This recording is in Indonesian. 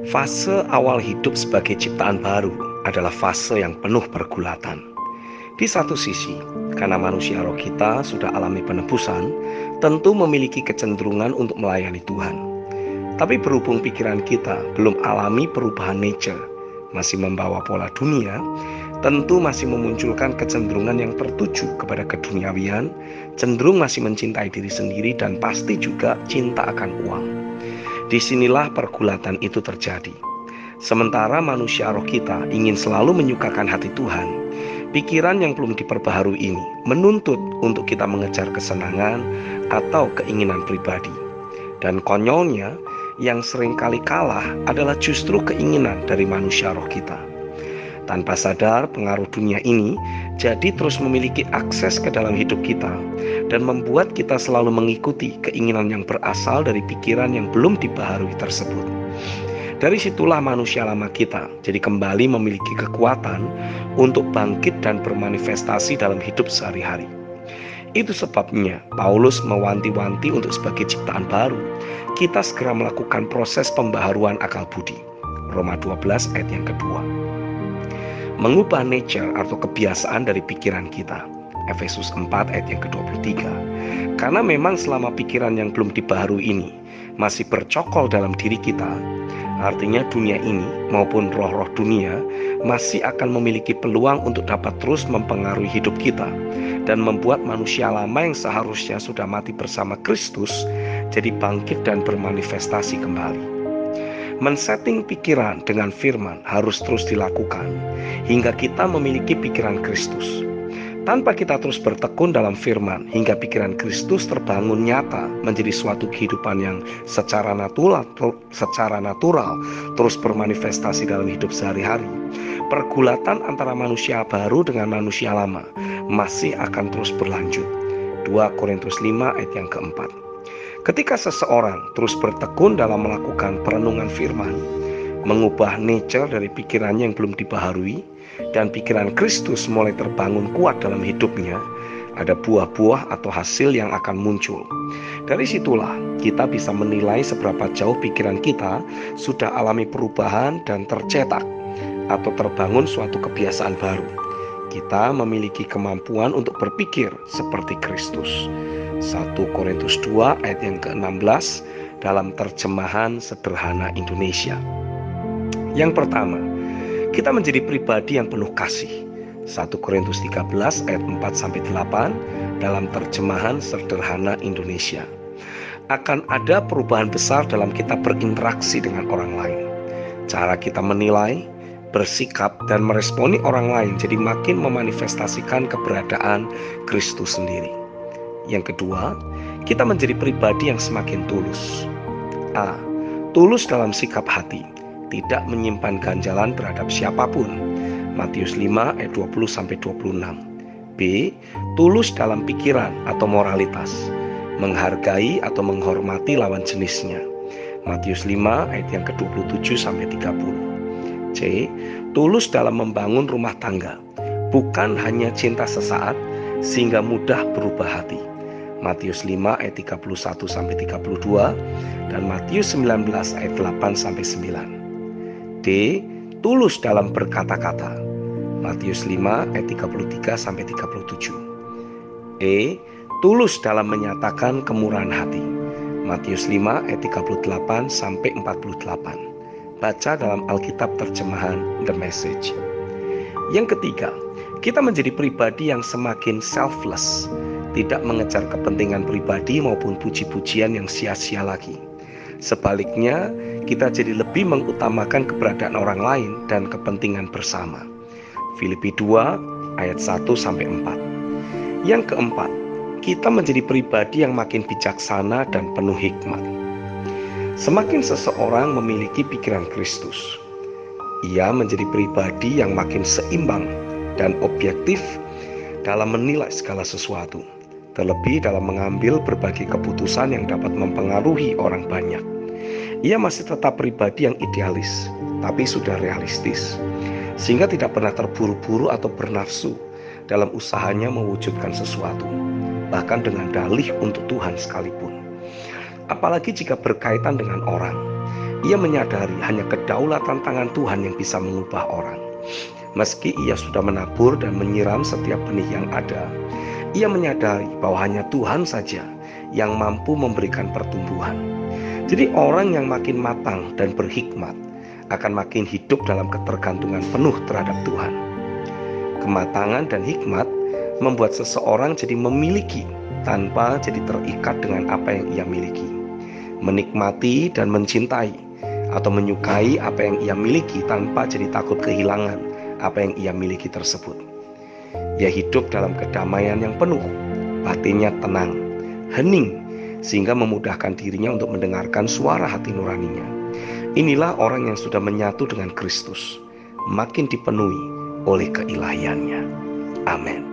Fase awal hidup sebagai ciptaan baru adalah fase yang penuh pergulatan. Di satu sisi, karena manusia roh kita sudah alami penebusan, tentu memiliki kecenderungan untuk melayani Tuhan. Tapi berhubung pikiran kita belum alami perubahan nature, masih membawa pola dunia, tentu masih memunculkan kecenderungan yang tertuju kepada keduniawian, cenderung masih mencintai diri sendiri, dan pasti juga cinta akan uang. Disinilah pergulatan itu terjadi. Sementara manusia roh kita ingin selalu menyukakan hati Tuhan, pikiran yang belum diperbaharui ini menuntut untuk kita mengejar kesenangan atau keinginan pribadi. Dan konyolnya, yang seringkali kalah adalah justru keinginan dari manusia roh kita. Tanpa sadar, pengaruh dunia ini jadi terus memiliki akses ke dalam hidup kita dan membuat kita selalu mengikuti keinginan yang berasal dari pikiran yang belum dibaharui tersebut. Dari situlah manusia lama kita jadi kembali memiliki kekuatan untuk bangkit dan bermanifestasi dalam hidup sehari-hari. Itu sebabnya Paulus mewanti-wanti untuk sebagai ciptaan baru, kita segera melakukan proses pembaharuan akal budi. Roma 12 ayat yang kedua. Mengubah nature atau kebiasaan dari pikiran kita. Efesus 4 ayat yang ke-23. Karena memang selama pikiran yang belum dibaharui ini masih bercokol dalam diri kita, artinya dunia ini maupun roh-roh dunia masih akan memiliki peluang untuk dapat terus mempengaruhi hidup kita dan membuat manusia lama yang seharusnya sudah mati bersama Kristus jadi bangkit dan bermanifestasi kembali. Men-setting pikiran dengan firman harus terus dilakukan hingga kita memiliki pikiran Kristus. Tanpa kita terus bertekun dalam firman hingga pikiran Kristus terbangun nyata menjadi suatu kehidupan yang secara natural terus bermanifestasi dalam hidup sehari-hari, pergulatan antara manusia baru dengan manusia lama masih akan terus berlanjut. 2 Korintus 5 ayat yang keempat. Ketika seseorang terus bertekun dalam melakukan perenungan firman, mengubah nature dari pikirannya yang belum dibaharui, dan pikiran Kristus mulai terbangun kuat dalam hidupnya, ada buah-buah atau hasil yang akan muncul. Dari situlah kita bisa menilai seberapa jauh pikiran kita sudah alami perubahan dan tercetak atau terbangun suatu kebiasaan baru. Kita memiliki kemampuan untuk berpikir seperti Kristus. 1 Korintus 2 ayat yang ke-16 dalam terjemahan sederhana Indonesia. Yang pertama, kita menjadi pribadi yang penuh kasih. 1 Korintus 13 ayat 4-8 dalam terjemahan sederhana Indonesia. Akan ada perubahan besar dalam kita berinteraksi dengan orang lain. Cara kita menilai, bersikap, dan meresponi orang lain jadi makin memanifestasikan keberadaan Kristus sendiri. Yang kedua, kita menjadi pribadi yang semakin tulus. A. Tulus dalam sikap hati, tidak menyimpan ganjalan terhadap siapapun. Matius 5 ayat 20-26. B. Tulus dalam pikiran atau moralitas, menghargai atau menghormati lawan jenisnya. Matius 5 ayat yang ke-27-30. C. Tulus dalam membangun rumah tangga, bukan hanya cinta sesaat sehingga mudah berubah hati. Matius 5 ayat 31-32 dan Matius 19 ayat 8-9. D. Tulus dalam berkata-kata. Matius 5 ayat 33-37. E. Tulus dalam menyatakan kemurahan hati. Matius 5 ayat 38-48. Baca dalam Alkitab terjemahan The Message. Yang ketiga, kita menjadi pribadi yang semakin selfless, tidak mengejar kepentingan pribadi maupun puji-pujian yang sia-sia lagi. Sebaliknya, kita jadi lebih mengutamakan keberadaan orang lain dan kepentingan bersama. Filipi 2 ayat 1-4. Yang keempat, kita menjadi pribadi yang makin bijaksana dan penuh hikmat. Semakin seseorang memiliki pikiran Kristus, ia menjadi pribadi yang makin seimbang dan objektif dalam menilai segala sesuatu, terlebih dalam mengambil berbagai keputusan yang dapat mempengaruhi orang banyak. Ia masih tetap pribadi yang idealis, tapi sudah realistis, sehingga tidak pernah terburu-buru atau bernafsu dalam usahanya mewujudkan sesuatu, bahkan dengan dalih untuk Tuhan sekalipun. Apalagi jika berkaitan dengan orang, Ia menyadari hanya kedaulatan tangan Tuhan yang bisa mengubah orang. Meski ia sudah menabur dan menyiram setiap benih yang ada, ia menyadari bahwa hanya Tuhan saja yang mampu memberikan pertumbuhan. Jadi orang yang makin matang dan berhikmat akan makin hidup dalam ketergantungan penuh terhadap Tuhan. Kematangan dan hikmat membuat seseorang jadi memiliki tanpa jadi terikat dengan apa yang ia miliki, menikmati dan mencintai atau menyukai apa yang ia miliki tanpa jadi takut kehilangan apa yang ia miliki tersebut. Ia hidup dalam kedamaian yang penuh, batinnya tenang, hening, sehingga memudahkan dirinya untuk mendengarkan suara hati nuraninya. Inilah orang yang sudah menyatu dengan Kristus, makin dipenuhi oleh keilahiannya. Amin.